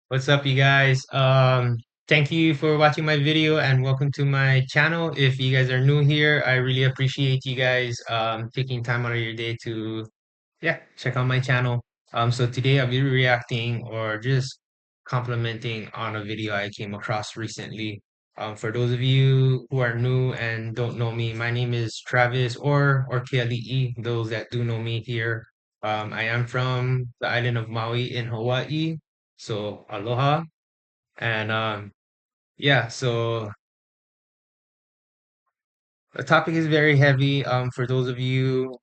What's up, you guys? Thank you for watching my video and welcome to my channel. If you guys are new here, I really appreciate you guys taking time out of your day to check out my channel. So today I'll be reacting or just complimenting on a video I came across recently. For those of you who are new and don't know me, my name is Travis or Keali'i. Those that do know me here, I am from the island of Maui in Hawaii. So aloha. And so the topic is very heavy. For those of you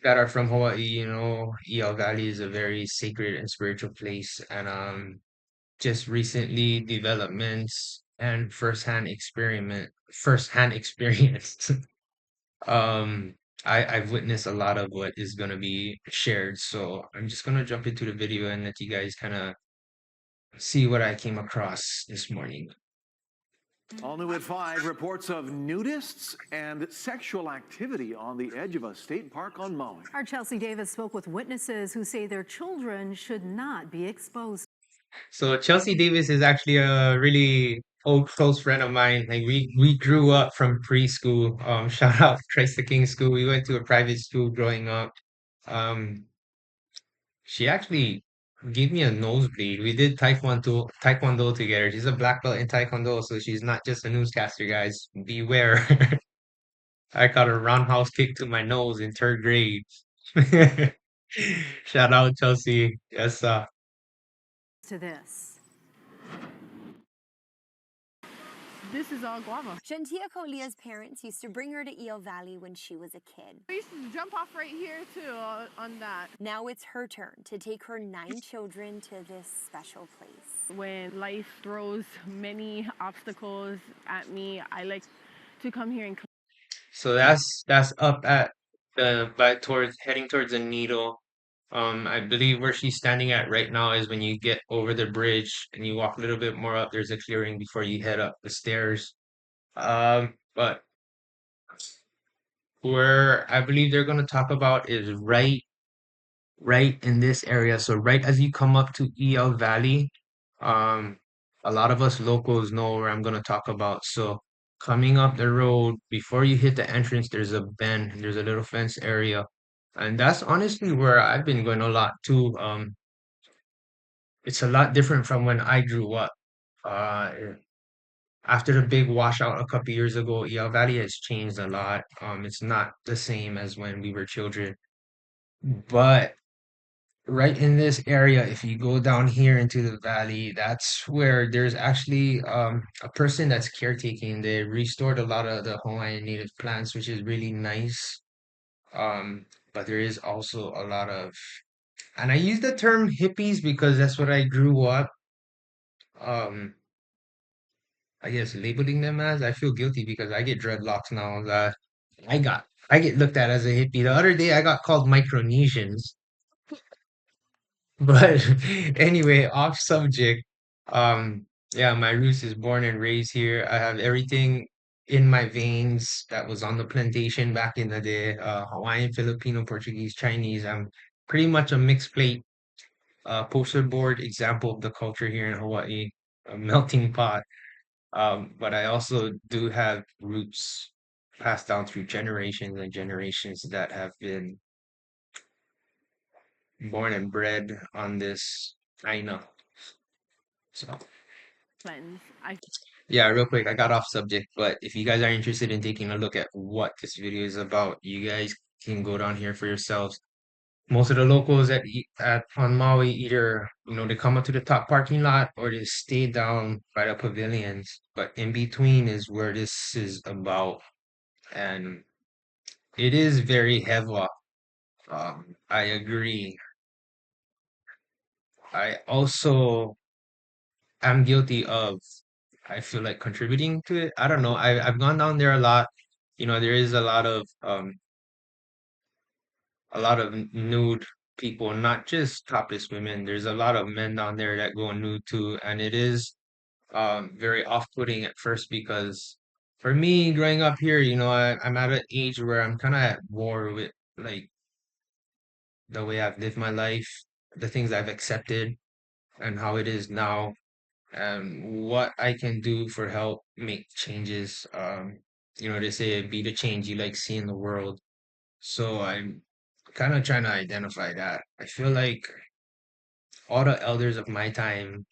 that are from Hawaii, ʻīao Valley is a very sacred and spiritual place. And just recently developments and firsthand experience. um I've witnessed a lot of what is gonna be shared. So I'm just gonna jump into the video and let you guys kind of see what I came across this morning. All new at 5, reports of nudists and sexual activity on the edge of a state park on Maui. Our Chelsea Davis spoke with witnesses who say their children should not be exposed. So Chelsea Davis is actually a really old close friend of mine. Like we grew up from preschool. Shout out Christ the King School. We went to a private school growing up. Um, she actually gave me a nosebleed. We did taekwondo together. She's a black belt in taekwondo, so she's not just a newscaster, guys. Beware. I got a roundhouse kick to my nose in third grade. Shout out Chelsea. Yes, To this. This is all guava. Shantia Kolia's parents used to bring her to ʻīao Valley when she was a kid. We used to jump off right here too on that. Now it's her turn to take her 9 children to this special place. When life throws many obstacles at me, I like to come here and so that's up at the by towards heading towards the needle. I believe where she's standing at right now is when you get over the bridge and you walk a little bit more up, there's a clearing before you head up the stairs. But where I believe they're gonna talk about is right in this area. So right as you come up to ʻīao Valley, um, a lot of us locals know where I'm gonna talk about. So coming up the road, before you hit the entrance, there's a bend, there's a little fence area. And that's honestly where I've been going a lot too. It's a lot different from when I grew up. Uh, After the big washout a couple years ago, ʻīao Valley has changed a lot. It's not the same as when we were children. But right in this area, if you go down here into the valley, that's where there's actually a person that's caretaking. They restored a lot of the Hawaiian native plants, which is really nice. But there is also a lot of, and I use the term hippies because that's what I grew up, um, I guess labeling them as. I feel guilty because I get dreadlocks now. I get looked at as a hippie. The other day I got called Micronesians. But anyway, off subject. Yeah, my roots is born and raised here. I have everything in my veins that was on the plantation back in the day. Hawaiian, Filipino, Portuguese, Chinese. I'm pretty much a mixed plate, poster board example of the culture here in Hawaii, a melting pot. But I also do have roots passed down through generations and generations that have been born and bred on this ʻāina. So cleanse. yeah, real quick, I got off subject, but if you guys are interested in taking a look at what this video is about, you guys can go down here for yourselves. Most of the locals at on Maui either, they come up to the top parking lot or they stay down by the pavilions. But in between is where this is about. And it is very HEWA. I agree. I also am guilty of, I feel like contributing to it. I don't know. I've gone down there a lot. There is a lot of nude people, not just topless women. There's a lot of men down there that go nude too, and it is very off-putting at first because for me, growing up here, I'm at an age where I'm kind of at war with like the way I've lived my life, the things I've accepted. and how it is now, and what I can do for help make changes. They say be the change you like see in the world. So I'm kind of trying to identify that. I feel like all the elders of my time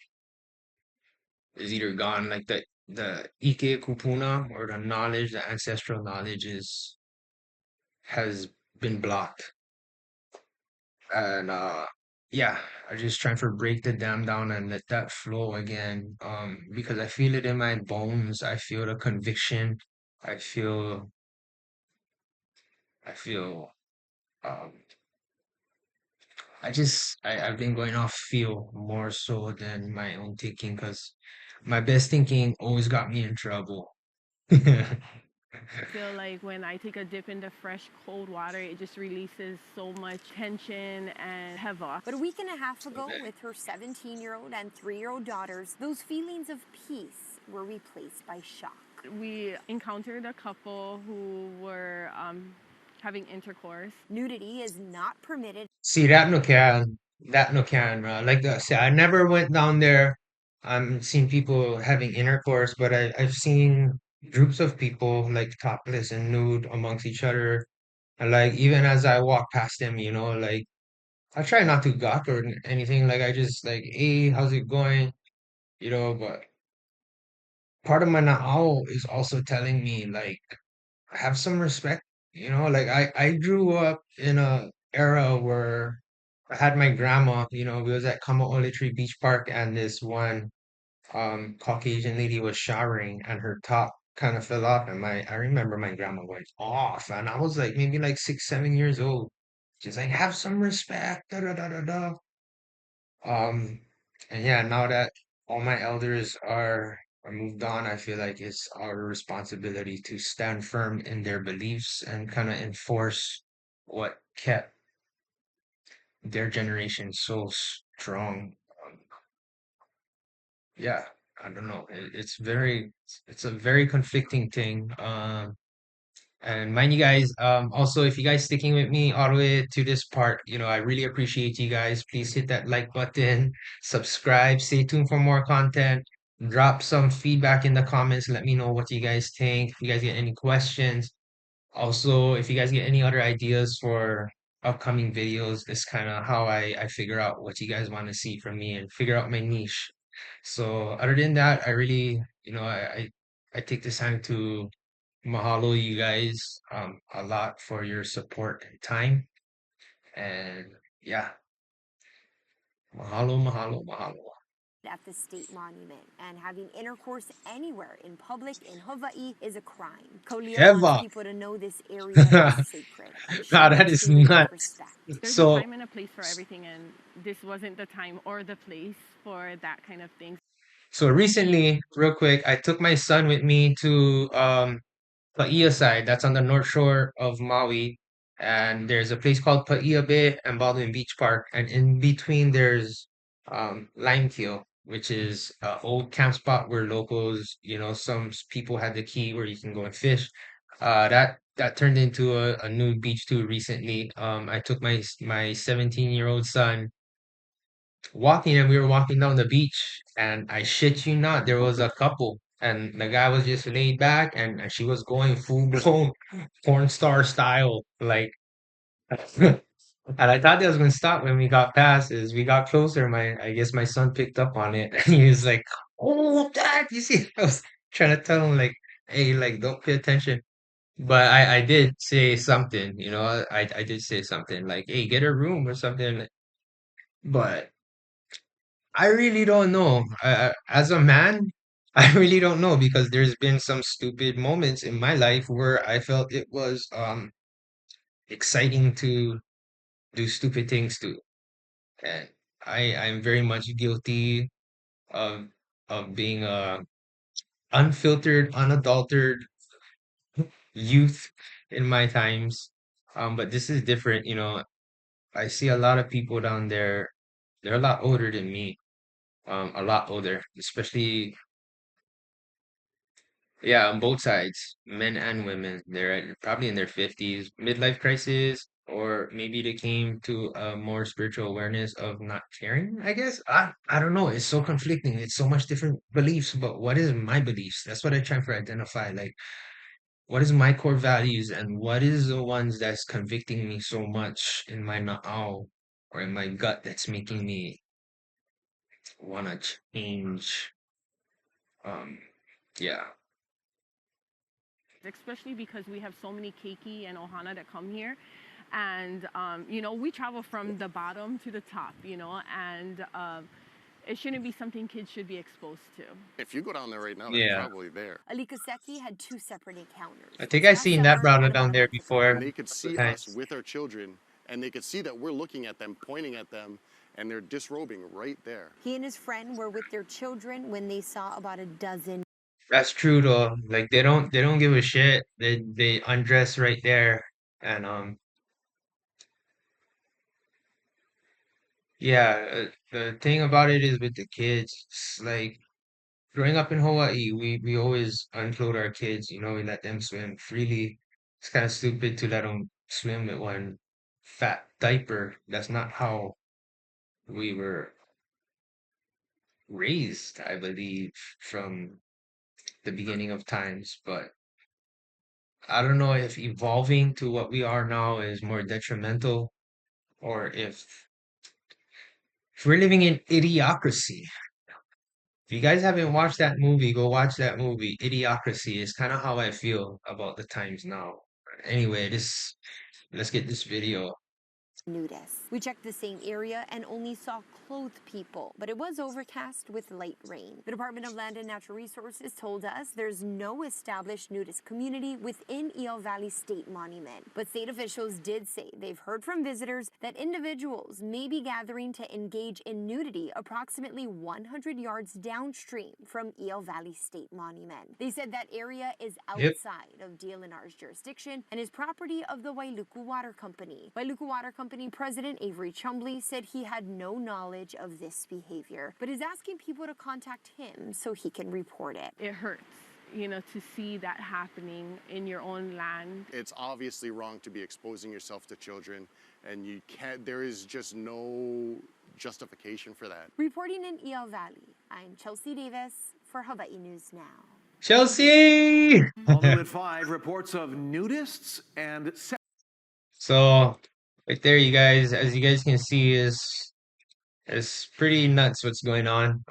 is either gone, like the Ike kupuna, or the knowledge, the ancestral knowledge has been blocked. And yeah, I just trying to break the dam down and let that flow again. Because I feel it in my bones. I feel the conviction. I feel I feel um I've been going off feel more so than my own thinking, because my best thinking always got me in trouble. I feel like when I take a dip in the fresh, cold water, it just releases so much tension and HEWA. But a week and a half ago, with her 17-year-old and 3-year-old daughters, those feelings of peace were replaced by shock. We encountered a couple who were having intercourse. Nudity is not permitted. See, that no can. That no can, like I said, I never went down there. I'm seen people having intercourse, but I've seen groups of people like topless and nude amongst each other. And like even as I walk past them, like I try not to gawk or anything. Like I just like, hey, how's it going? But part of my na'au is also telling me like have some respect. Like I grew up in a era where I had my grandma. We was at Kamaole Beach Park, and this one Caucasian lady was showering, and her top kind of fell off, and my I remember my grandma went off, and I was like maybe like 6, 7 years old. She's like, have some respect, da da da da da. Um, and yeah, now that all my elders are moved on, I feel like it's our responsibility to stand firm in their beliefs and kind of enforce what kept their generation so strong. Um, yeah, I don't know. It's a very conflicting thing. And mind you guys, also if you guys sticking with me all the way to this part, I really appreciate you guys. Please hit that like button, subscribe, stay tuned for more content. Drop some feedback in the comments. Let me know what you guys think. If you guys get any questions. Also, if you guys get any other ideas for upcoming videos, this kind of how I figure out what you guys want to see from me and figure out my niche. So other than that, I really, I take this time to mahalo you guys a lot for your support and time. And yeah, mahalo, mahalo, mahalo. At the state monument, and having intercourse anywhere in public in Hawaii is a crime. Kaulia wants HEWA. people to know this area is sacred and should Nah, be that is treated with nuts. respect. There's a So time and a place for everything, and this wasn't the time or the place for that kind of thing. so recently, real quick, I took my son with me to Paia side. That's on the north shore of Maui. And there's a place called Paia Bay and Baldwin Beach Park. And in between there's Lime Keel, which is an old camp spot where locals, some people had the key where you can go and fish. That turned into a new beach too recently. I took my 17-year-old son walking, and we were walking down the beach, and I shit you not, there was a couple, and the guy was just laid back, and she was going full blown porn star style, like. And I thought that was gonna stop when we got past. As we got closer, I guess my son picked up on it, and he was like, "Oh, Dad, you see?" I was trying to tell him like, "Hey, like, don't pay attention." But I did say something, I did say something like, "Hey, get a room or something." But I really don't know. As a man, I really don't know, because there's been some stupid moments in my life where I felt it was exciting to do stupid things too. And I'm very much guilty of being a unfiltered, unadulterated youth in my times. But this is different, I see a lot of people down there, they're a lot older than me. A lot older, especially. Yeah, on both sides, men and women. They're probably in their 50s, midlife crisis. or maybe they came to a more spiritual awareness of not caring, I guess. I don't know. It's so conflicting. It's so much different beliefs, but what is my beliefs? That's what I try to identify. Like, what is my core values and what is the ones that's convicting me so much in my na'au or in my gut that's making me want to change. Um, yeah. especially because we have so many keiki and ohana that come here. And, you know, we travel from the bottom to the top, you know, and it shouldn't be something kids should be exposed to. If you go down there right now, they're Yeah. probably there. Alikaseki had 2 separate encounters. I think This I've past seen that summer brother at about down a there month ago. before. And they could see us Nice. with our children, and they could see that we're looking at them, pointing at them, and they're disrobing right there. He and his friend were with their children when they saw about a dozen That's true though. Like they don't give a shit. They undress right there. And yeah, the thing about it is with the kids, it's like growing up in Hawaii, we always unclothe our kids, you know, we let them swim freely. It's kind of stupid to let them swim with one fat diaper. That's not how we were raised, I believe, from the beginning of times. But I don't know if evolving to what we are now is more detrimental or if we're living in idiocracy. If you guys haven't watched that movie, go watch that movie. Idiocracy is kind of how I feel about the times now. Anyway, let's get this video. nudists. We checked the same area and only saw clothed people, but it was overcast with light rain. The Department of Land and Natural Resources told us there's no established nudist community within ʻīao Valley State Monument. But state officials did say they've heard from visitors that individuals may be gathering to engage in nudity approximately 100 yards downstream from ʻīao Valley State Monument. They said that area is Yep. outside of DLNR's jurisdiction and is property of the Wailuku Water Company. Wailuku Water Company President Avery Chumbley said he had no knowledge of this behavior, but is asking people to contact him so he can report it. It hurts, you know, to see that happening in your own land. It's obviously wrong to be exposing yourself to children, and you can't, there is just no justification for that. Reporting in ʻīao Valley, I'm Chelsea Davis for Hawaii News Now. Chelsea! All new at 5, reports of nudists and So right there, you guys, as you guys can see, is it's pretty nuts what's going on.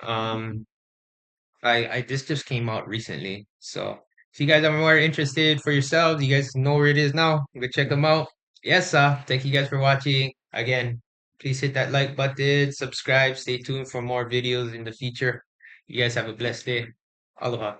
I this just came out recently, so if you guys are more interested for yourselves, you guys know where it is now. Go check them out. Yes, sir. Thank you guys for watching. Again, please hit that like button, subscribe, stay tuned for more videos in the future. You guys have a blessed day. Aloha.